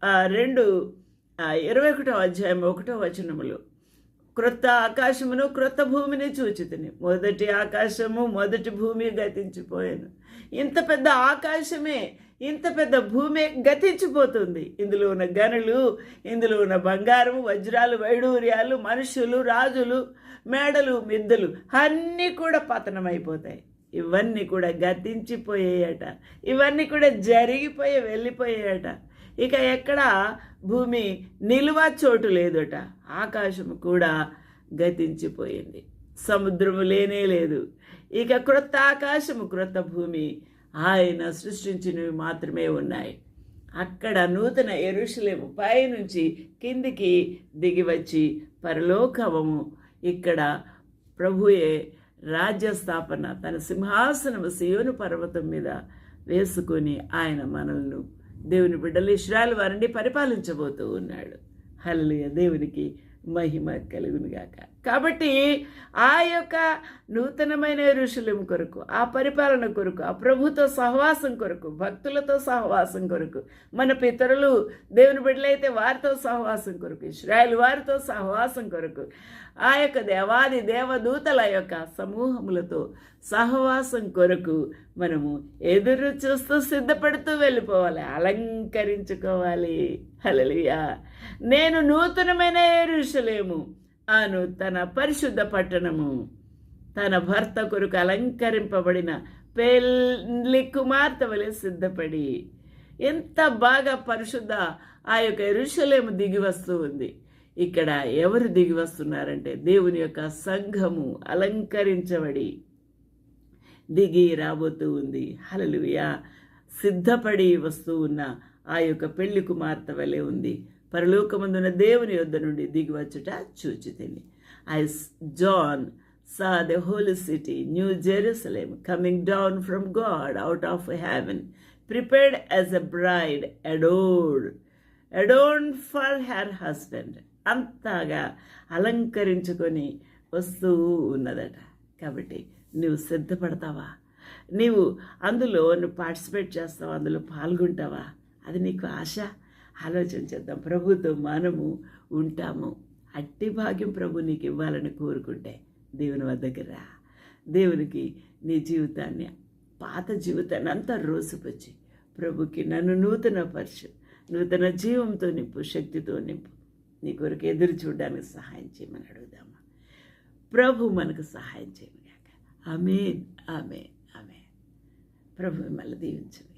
21వ అధ్యాయం 1వ వచనములు, క్రొత్త ఆకాశమును క్రొత్త భూమిని చూచితిని, మొదటి ఆకాశము మొదటి భూమి గతించిపోయాను. ఇంత పెద్ద ఆకాశమే, ఇంత పెద్ద భూమి గతించిపోతుంది. ఇందులో ఉన్న గనులు, ఇందులో ఉన్న బంగారం, వజ్రాలు, వైడూర్యాలు, మనుషులు, రాజులు, మేడలు, మిద్దెలు అన్నీ కూడా పతనమైపోతాయి. ఇవన్నీ కూడా గతించిపోయాయట. ఇవన్నీ కూడా వెళ్ళిపోయాయట. ఇక ఎక్కడ భూమి నిలువ చోటు లేదట. ఆకాశము కూడా గతించిపోయింది, సముద్రము లేనే లేదు. ఇక క్రొత్త ఆకాశము క్రొత్త భూమి ఆయన సృష్టించినవి మాత్రమే ఉన్నాయి. అక్కడ నూతన యెరూషలేము పైనుంచి కిందికి దిగివచ్చి పరలోకము, ఇక్కడ ప్రభుయే రాజ్యస్థాపన తన సింహాసనము సియోను పర్వతం మీద వేసుకొని ఆయన మనల్ని, దేవుని బిడ్డలు ఇశ్రాయేలు వారిని పరిపాలించబోతూ ఉన్నాడు. హల్లెలూయా, దేవునికి మహిమ కలుగునుగాక. కాబట్టి ఆ యొక్క నూతనమైన యెరూషలేము కొరకు, ఆ పరిపాలన కొరకు, ఆ ప్రభుతో సహవాసం కొరకు, భక్తులతో సహవాసం కొరకు, మన పితరులు దేవుని బిడ్డలైతే వారితో సహవాసం కొరకు, ఇశ్రాయేలు వారితో సహవాసం కొరకు, ఆ యొక్క దేవాది దేవదూతల యొక్క సమూహములతో సహవాసం కొరకు మనము ఎదురు చూస్తూ సిద్ధపడుతూ వెళ్ళిపోవాలి, అలంకరించుకోవాలి. హల్లెలూయా. నేను నూతనమైన యెరూషలేము అను తన పరిశుద్ధ పట్టణము, తన భర్త కొరకు అలంకరింపబడిన పెళ్లి కుమార్తె వలె సిద్ధపడి, ఎంత బాగా పరిశుద్ధ ఆ యొక్క యెరూషలేము దిగి వస్తూ ఉంది. ఇక్కడ ఎవరు దిగి వస్తున్నారంటే దేవుని యొక్క సంఘము అలంకరించబడి దిగి రాబోతూ ఉంది. హల్లెలూయా. సిద్ధపడి వస్తూ ఉన్న ఆ యొక్క పెళ్లి కుమార్తె వలె ఉంది. పరలోకమందున దేవుని యొద్ద నుండి దిగి వచ్చుట చూచితిని. John saw the holy city, New Jerusalem, coming down from God out of heaven, prepared as a bride adorned for her husband. అంతగా అలంకరించుకొని వస్తూ ఉన్నదట. కాబట్టి నువ్వు సిద్ధపడతావా? నీవు అందులో పార్టిసిపేట్ చేస్తావా? అందులో పాల్గొంటావా? అది నీకు ఆశ? ఆలోచన చేద్దాం. ప్రభుతో మనము ఉంటాము. అట్టి భాగ్యం ప్రభు నీకు ఇవ్వాలని కోరుకుంటే దేవుని వద్దకు రా. దేవునికి నీ జీవితాన్ని, పాత జీవితాన్ని అంతా రోజుపచ్చి ప్రభుకి నన్ను నూతన జీవంతో నింపు, శక్తితో నింపు. నీ కొరకు ఎదురు చూడడానికి సహాయం చేయమని అడుగుదామా? ప్రభు మనకు సహాయం చేయమని. ఆమేన్, ఆమేన్, ఆమేన్. ప్రభు మిమ్మల్ని దీవించండి.